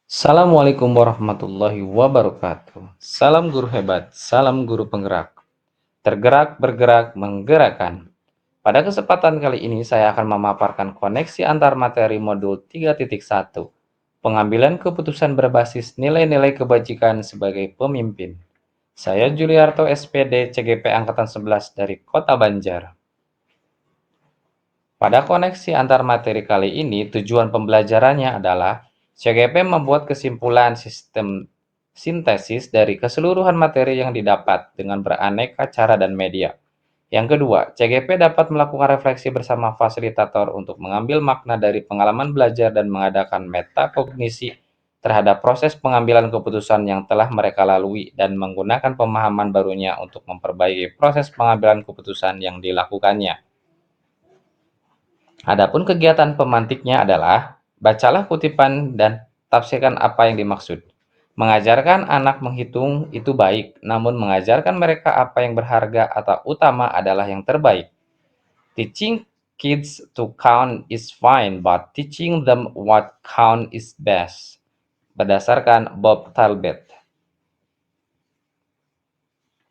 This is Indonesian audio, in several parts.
Assalamualaikum warahmatullahi wabarakatuh. Salam guru hebat, salam guru penggerak. Tergerak, bergerak, menggerakkan. Pada kesempatan kali ini saya akan memaparkan koneksi antar materi modul 3.1. Pengambilan keputusan berbasis nilai-nilai kebajikan sebagai pemimpin. Saya Juliarto SPD CGP Angkatan 11 dari Kota Banjar. Pada koneksi antar materi kali ini, tujuan pembelajarannya adalah CGP membuat kesimpulan sistem sintesis dari keseluruhan materi yang didapat dengan beraneka cara dan media. Yang kedua, CGP dapat melakukan refleksi bersama fasilitator untuk mengambil makna dari pengalaman belajar dan mengadakan metakognisi terhadap proses pengambilan keputusan yang telah mereka lalui dan menggunakan pemahaman barunya untuk memperbaiki proses pengambilan keputusan yang dilakukannya. Adapun kegiatan pemantiknya adalah, bacalah kutipan dan tafsirkan apa yang dimaksud. Mengajarkan anak menghitung itu baik, namun mengajarkan mereka apa yang berharga atau utama adalah yang terbaik. Teaching kids to count is fine, but teaching them what count is best. Berdasarkan Bob Talbot.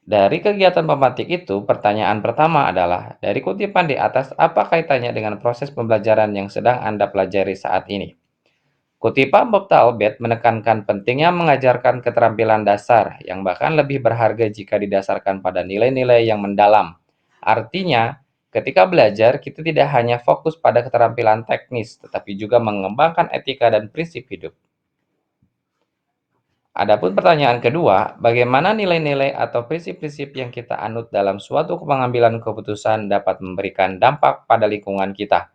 Dari kegiatan pemantik itu, pertanyaan pertama adalah, dari kutipan di atas, apa kaitannya dengan proses pembelajaran yang sedang Anda pelajari saat ini? Kutipan Bob Talbot menekankan pentingnya mengajarkan keterampilan dasar yang bahkan lebih berharga jika didasarkan pada nilai-nilai yang mendalam. Artinya, ketika belajar, kita tidak hanya fokus pada keterampilan teknis, tetapi juga mengembangkan etika dan prinsip hidup. Adapun pertanyaan kedua, bagaimana nilai-nilai atau prinsip-prinsip yang kita anut dalam suatu pengambilan keputusan dapat memberikan dampak pada lingkungan kita?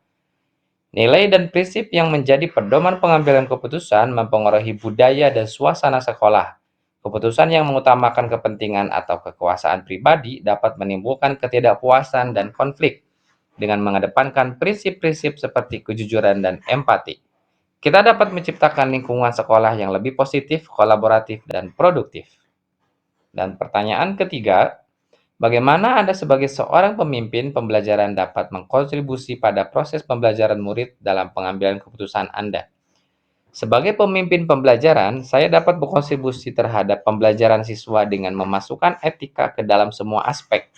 Nilai dan prinsip yang menjadi pedoman pengambilan keputusan mempengaruhi budaya dan suasana sekolah. Keputusan yang mengutamakan kepentingan atau kekuasaan pribadi dapat menimbulkan ketidakpuasan dan konflik dengan mengedepankan prinsip-prinsip seperti kejujuran dan empati. Kita dapat menciptakan lingkungan sekolah yang lebih positif, kolaboratif, dan produktif. Dan pertanyaan ketiga, bagaimana Anda sebagai seorang pemimpin pembelajaran dapat mengkontribusi pada proses pembelajaran murid dalam pengambilan keputusan Anda? Sebagai pemimpin pembelajaran, saya dapat berkontribusi terhadap pembelajaran siswa dengan memasukkan etika ke dalam semua aspek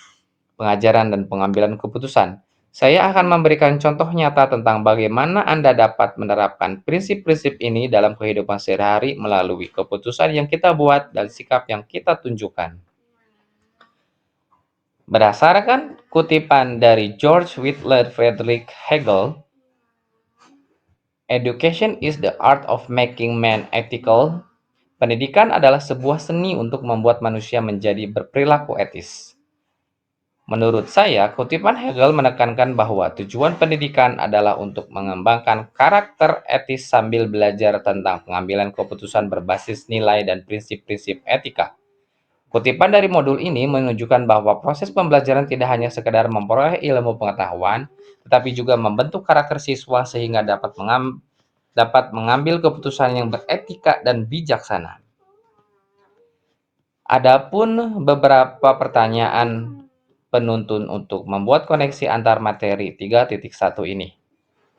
pengajaran dan pengambilan keputusan. Saya akan memberikan contoh nyata tentang bagaimana Anda dapat menerapkan prinsip-prinsip ini dalam kehidupan sehari-hari melalui keputusan yang kita buat dan sikap yang kita tunjukkan. Berdasarkan kutipan dari George Whitler Friedrich Hegel, "Education is the art of making man ethical." Pendidikan adalah sebuah seni untuk membuat manusia menjadi berperilaku etis. Menurut saya, kutipan Hegel menekankan bahwa tujuan pendidikan adalah untuk mengembangkan karakter etis sambil belajar tentang pengambilan keputusan berbasis nilai dan prinsip-prinsip etika. Kutipan dari modul ini menunjukkan bahwa proses pembelajaran tidak hanya sekedar memperoleh ilmu pengetahuan, tetapi juga membentuk karakter siswa sehingga dapat mengambil keputusan yang beretika dan bijaksana. Adapun beberapa pertanyaan penuntun untuk membuat koneksi antar materi 3.1 ini.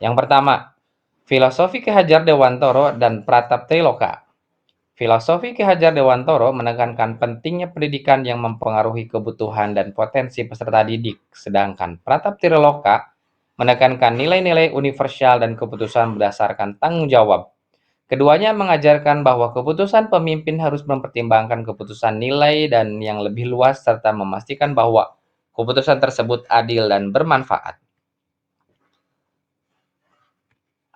Yang pertama, filosofi Ki Hajar Dewantoro dan Pratap Triloka. Filosofi Ki Hajar Dewantoro menekankan pentingnya pendidikan yang mempengaruhi kebutuhan dan potensi peserta didik, sedangkan Pratap Triloka menekankan nilai-nilai universal dan keputusan berdasarkan tanggung jawab. Keduanya mengajarkan bahwa keputusan pemimpin harus mempertimbangkan keputusan nilai dan yang lebih luas serta memastikan bahwa keputusan tersebut adil dan bermanfaat.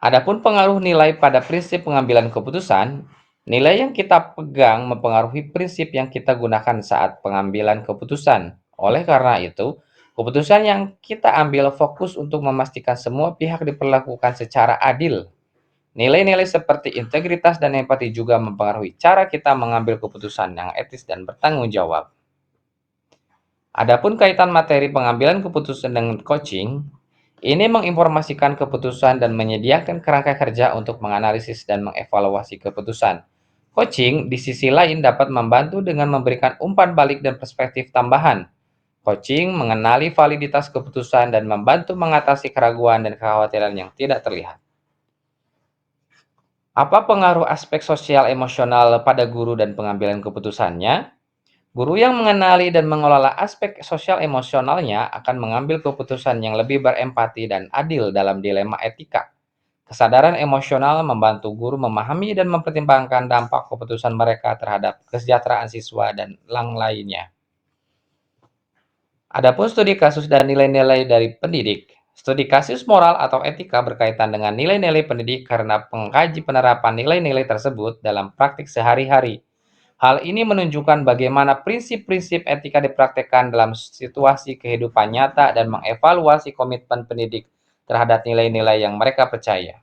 Adapun pengaruh nilai pada prinsip pengambilan keputusan, nilai yang kita pegang mempengaruhi prinsip yang kita gunakan saat pengambilan keputusan. Oleh karena itu, keputusan yang kita ambil fokus untuk memastikan semua pihak diperlakukan secara adil. Nilai-nilai seperti integritas dan empati juga mempengaruhi cara kita mengambil keputusan yang etis dan bertanggung jawab. Adapun kaitan materi pengambilan keputusan dengan coaching, ini menginformasikan keputusan dan menyediakan kerangka kerja untuk menganalisis dan mengevaluasi keputusan. Coaching di sisi lain dapat membantu dengan memberikan umpan balik dan perspektif tambahan. Coaching mengenali validitas keputusan dan membantu mengatasi keraguan dan kekhawatiran yang tidak terlihat. Apa pengaruh aspek sosial emosional pada guru dan pengambilan keputusannya? Guru yang mengenali dan mengelola aspek sosial emosionalnya akan mengambil keputusan yang lebih berempati dan adil dalam dilema etika. Kesadaran emosional membantu guru memahami dan mempertimbangkan dampak keputusan mereka terhadap kesejahteraan siswa dan lainnya. Adapun studi kasus dan nilai-nilai dari pendidik. Studi kasus moral atau etika berkaitan dengan nilai-nilai pendidik karena pengkaji penerapan nilai-nilai tersebut dalam praktik sehari-hari. Hal ini menunjukkan bagaimana prinsip-prinsip etika dipraktikkan dalam situasi kehidupan nyata dan mengevaluasi komitmen pendidik terhadap nilai-nilai yang mereka percaya.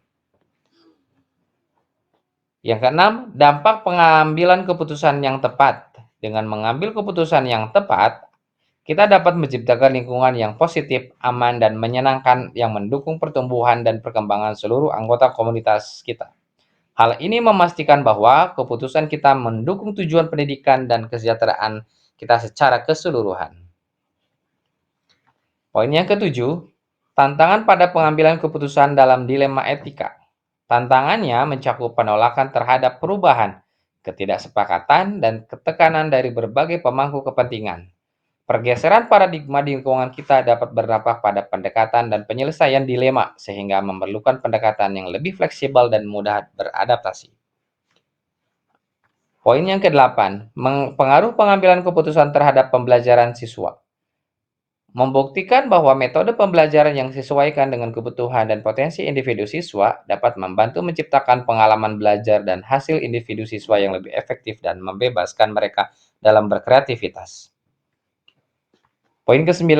Yang keenam, dampak pengambilan keputusan yang tepat. Dengan mengambil keputusan yang tepat, kita dapat menciptakan lingkungan yang positif, aman, dan menyenangkan yang mendukung pertumbuhan dan perkembangan seluruh anggota komunitas kita. Hal ini memastikan bahwa keputusan kita mendukung tujuan pendidikan dan kesejahteraan kita secara keseluruhan. Poin yang ketujuh, tantangan pada pengambilan keputusan dalam dilema etika. Tantangannya mencakup penolakan terhadap perubahan, ketidaksepakatan, dan ketekanan dari berbagai pemangku kepentingan. Pergeseran paradigma di lingkungan kita dapat berdampak pada pendekatan dan penyelesaian dilema, sehingga memerlukan pendekatan yang lebih fleksibel dan mudah beradaptasi. Poin yang ke-8, pengaruh pengambilan keputusan terhadap pembelajaran siswa. Membuktikan bahwa metode pembelajaran yang disesuaikan dengan kebutuhan dan potensi individu siswa dapat membantu menciptakan pengalaman belajar dan hasil individu siswa yang lebih efektif dan membebaskan mereka dalam berkreativitas. Poin ke-9,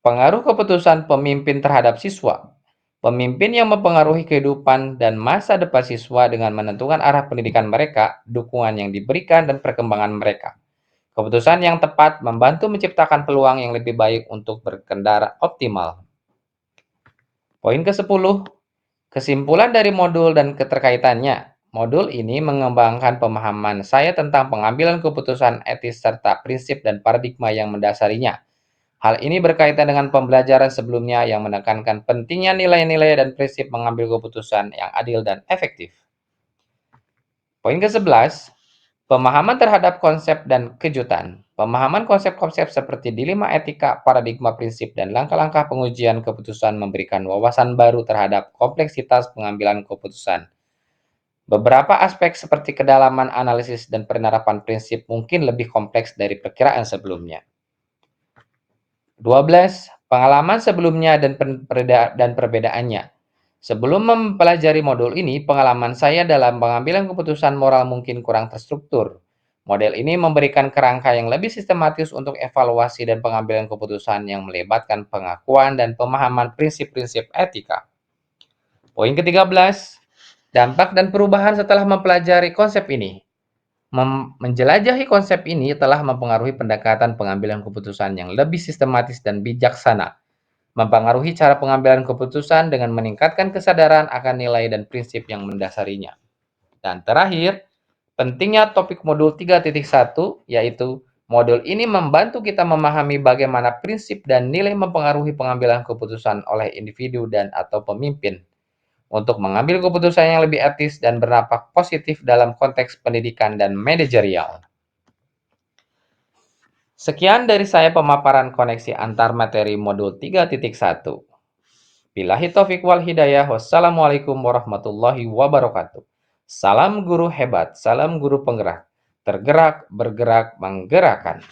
pengaruh keputusan pemimpin terhadap siswa. Pemimpin yang mempengaruhi kehidupan dan masa depan siswa dengan menentukan arah pendidikan mereka, dukungan yang diberikan, dan perkembangan mereka. Keputusan yang tepat membantu menciptakan peluang yang lebih baik untuk berkendara optimal. Poin ke-10, kesimpulan dari modul dan keterkaitannya. Modul ini mengembangkan pemahaman saya tentang pengambilan keputusan etis serta prinsip dan paradigma yang mendasarinya. Hal ini berkaitan dengan pembelajaran sebelumnya yang menekankan pentingnya nilai-nilai dan prinsip mengambil keputusan yang adil dan efektif. Poin ke-11, pemahaman terhadap konsep dan kejutan. Pemahaman konsep-konsep seperti dilema etika, paradigma prinsip, dan langkah-langkah pengujian keputusan memberikan wawasan baru terhadap kompleksitas pengambilan keputusan. Beberapa aspek seperti kedalaman analisis dan penerapan prinsip mungkin lebih kompleks dari perkiraan sebelumnya. 12. Pengalaman sebelumnya dan perbedaannya. Sebelum mempelajari modul ini, pengalaman saya dalam pengambilan keputusan moral mungkin kurang terstruktur. Model ini memberikan kerangka yang lebih sistematis untuk evaluasi dan pengambilan keputusan yang melibatkan pengakuan dan pemahaman prinsip-prinsip etika. Poin ke-13, dampak dan perubahan setelah mempelajari konsep ini. Menjelajahi konsep ini telah mempengaruhi pendekatan pengambilan keputusan yang lebih sistematis dan bijaksana, mempengaruhi cara pengambilan keputusan dengan meningkatkan kesadaran akan nilai dan prinsip yang mendasarinya. Dan terakhir, pentingnya topik modul 3.1, yaitu modul ini membantu kita memahami bagaimana prinsip dan nilai mempengaruhi pengambilan keputusan oleh individu dan atau pemimpin untuk mengambil keputusan yang lebih etis dan berdampak positif dalam konteks pendidikan dan manajerial. Sekian dari saya pemaparan koneksi antar materi modul 3.1. Billahi taufik wal hidayah. Wassalamualaikum warahmatullahi wabarakatuh. Salam guru hebat, salam guru penggerak. Tergerak, bergerak, menggerakkan.